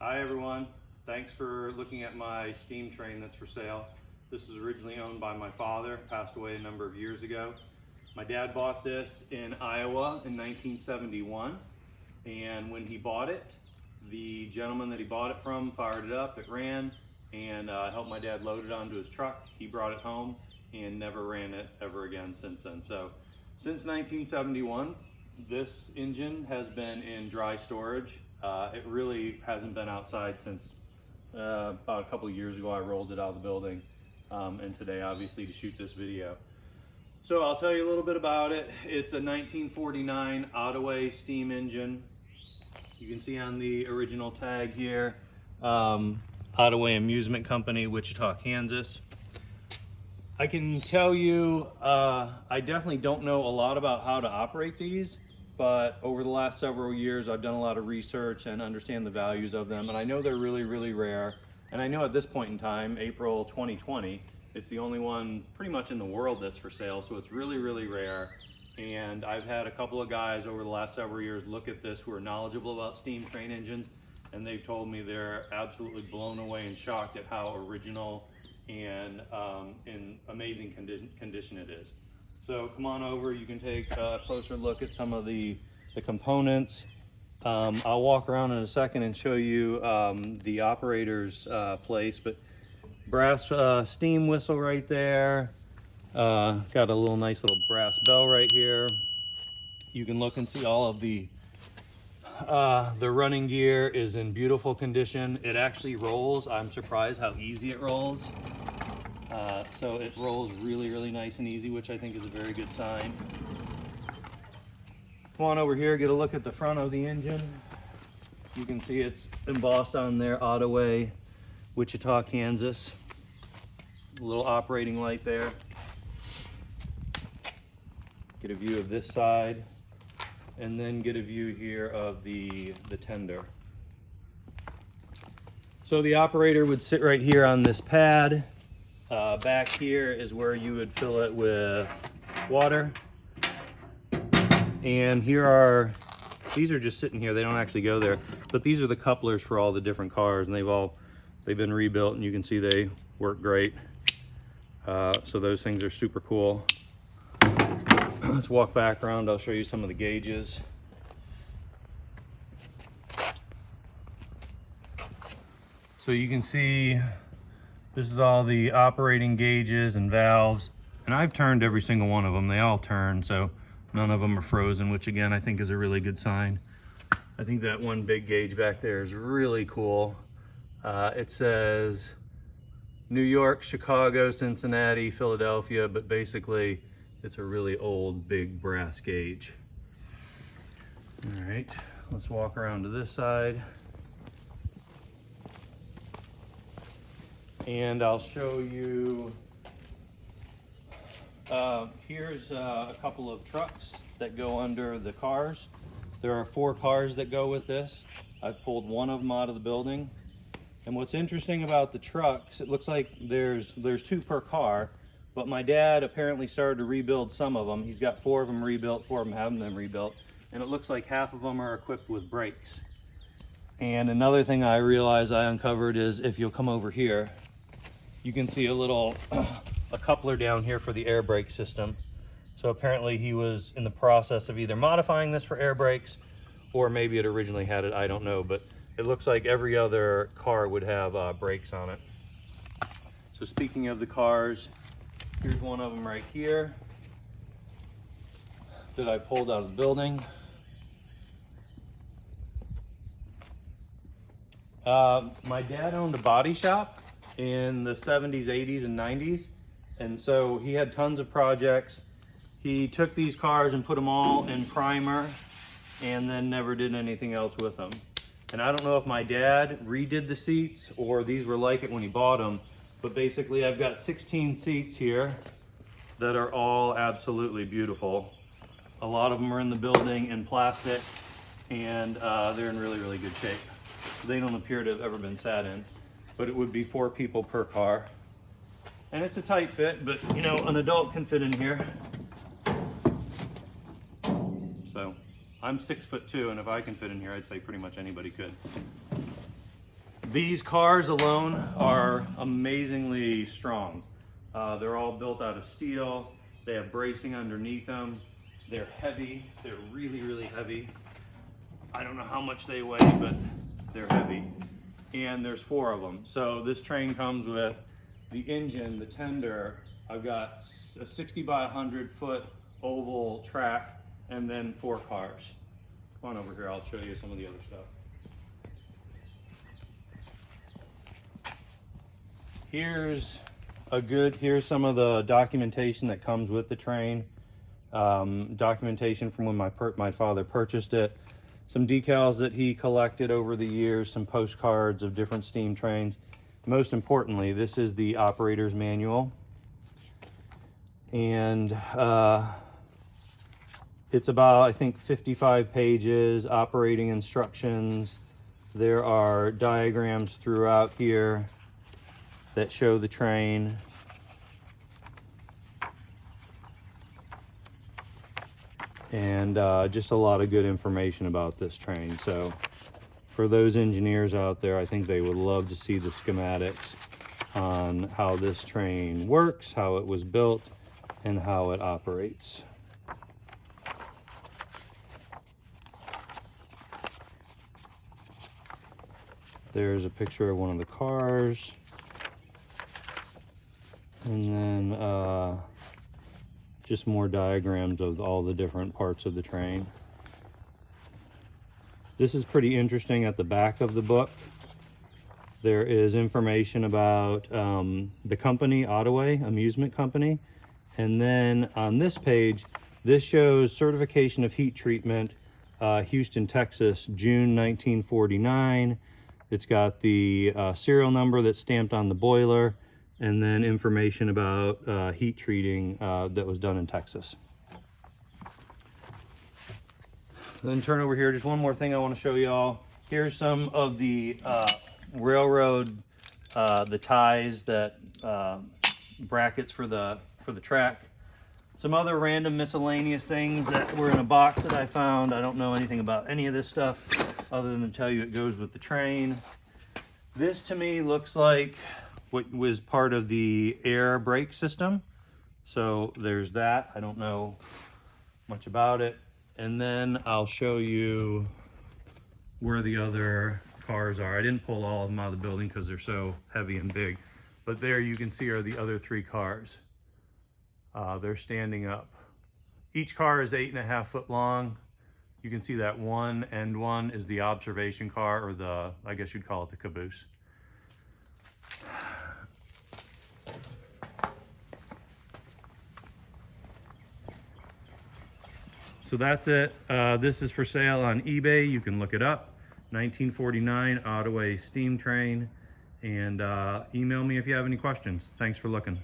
Hi everyone, thanks for looking at my steam train that's for sale. This was originally owned by my father, passed away a number of years ago. My dad bought this in Iowa in 1971, and when he bought it, the gentleman that he bought it from fired it up, it ran, and helped my dad load it onto his truck. He brought it home and never ran it ever again since then. So since 1971, this engine has been in dry storage. It really hasn't been outside since about a couple of years ago. I rolled it out of the building, and today obviously to shoot this video. So I'll tell you a little bit about it. It's a 1949 Ottaway steam engine. You can see on the original tag here, Ottaway Amusement Company, Wichita, Kansas. I can tell you, I definitely don't know a lot about how to operate these, but over the last several years, I've done a lot of research and understand the values of them. And I know they're really, really rare. And I know at this point in time, April 2020, it's the only one pretty much in the world that's for sale. So it's really, really rare. And I've had a couple of guys over the last several years look at this who are knowledgeable about steam train engines. And they've told me they're absolutely blown away and shocked at how original and in amazing condition it is. So come on over, you can take a closer look at some of the components. I'll walk around in a second and show you the operator's place, but brass steam whistle right there. Got a little nice little brass bell right here. You can look and see all of the running gear is in beautiful condition. It actually rolls. I'm surprised how easy it rolls. So it rolls really, really nice and easy, which I think is a very good sign. Come on over here, get a look at the front of the engine. You can see it's embossed on there, Ottaway, Wichita, Kansas. A little operating light there. Get a view of this side, and then get a view here of the tender. So the operator would sit right here on this pad. Back here is where you would fill it with water. And these are just sitting here, they don't actually go there, but these are the couplers for all the different cars, and they've been rebuilt, and you can see they work great. So those things are super cool. Let's walk back around, I'll show you some of the gauges. So you can see this is all the operating gauges and valves, and I've turned every single one of them. They all turn, so none of them are frozen, which again, I think is a really good sign. I think that one big gauge back there is really cool. It says New York, Chicago, Cincinnati, Philadelphia, but basically it's a really old, big brass gauge. All right, let's walk around to this side. And I'll show you, here's a couple of trucks that go under the cars. There are 4 cars that go with this. I've pulled one of them out of the building. And what's interesting about the trucks, it looks like there's 2 per car, but my dad apparently started to rebuild some of them. He's got 4 of them rebuilt, 4 of them haven't been rebuilt, and it looks like half of them are equipped with brakes. And another thing I realized I uncovered is if you'll come over here, you can see a coupler down here for the air brake system. So apparently he was in the process of either modifying this for air brakes, or maybe it originally had it, I don't know, but it looks like every other car would have brakes on it. So speaking of the cars, here's one of them right here that I pulled out of the building. My dad owned a body shop in the 70s, 80s, and 90s. And so he had tons of projects. He took these cars and put them all in primer and then never did anything else with them. And I don't know if my dad redid the seats or these were like it when he bought them, but basically I've got 16 seats here that are all absolutely beautiful. A lot of them are in the building in plastic, and they're in really, really good shape. They don't appear to have ever been sat in, but it would be 4 people per car. And it's a tight fit, but you know, an adult can fit in here. So I'm 6'2", and if I can fit in here, I'd say pretty much anybody could. These cars alone are amazingly strong. They're all built out of steel. They have bracing underneath them. They're heavy. They're really, really heavy. I don't know how much they weigh, but they're heavy. And there's 4 of them. So this train comes with the engine, the tender. I've got a 60 by 100 foot oval track, and then 4 cars. Come on over here, I'll show you some of the other stuff. Here's some of the documentation that comes with the train. Documentation from when my father purchased it. Some decals that he collected over the years, some postcards of different steam trains. Most importantly, this is the operator's manual. And it's about, I think, 55 pages, operating instructions. There are diagrams throughout here that show the train. And just a lot of good information about this train. So for those engineers out there, I think they would love to see the schematics on how this train works, how it was built, and how it operates. There's a picture of one of the cars. And then just more diagrams of all the different parts of the train. This is pretty interesting. At the back of the book, there is information about the company, Ottaway Amusement Company. And then on this page, this shows certification of heat treatment, Houston, Texas, June 1949. It's got the serial number that's stamped on the boiler, and then information about heat treating that was done in Texas. Then turn over here, just one more thing I want to show y'all. Here's some of the railroad, the ties, that brackets for the track. Some other random miscellaneous things that were in a box that I found. I don't know anything about any of this stuff other than to tell you it goes with the train. This to me looks like what was part of the air brake system. So there's that. I don't know much about it. And then I'll show you where the other cars are. I didn't pull all of them out of the building because they're so heavy and big. But there you can see are the other 3 cars. They're standing up. Each car is 8.5 foot long. You can see that one end one is the observation car, or the, I guess you'd call it the caboose. So that's it. This is for sale on eBay. You can look it up. 1949 Ottaway steam train. And email me if you have any questions. Thanks for looking.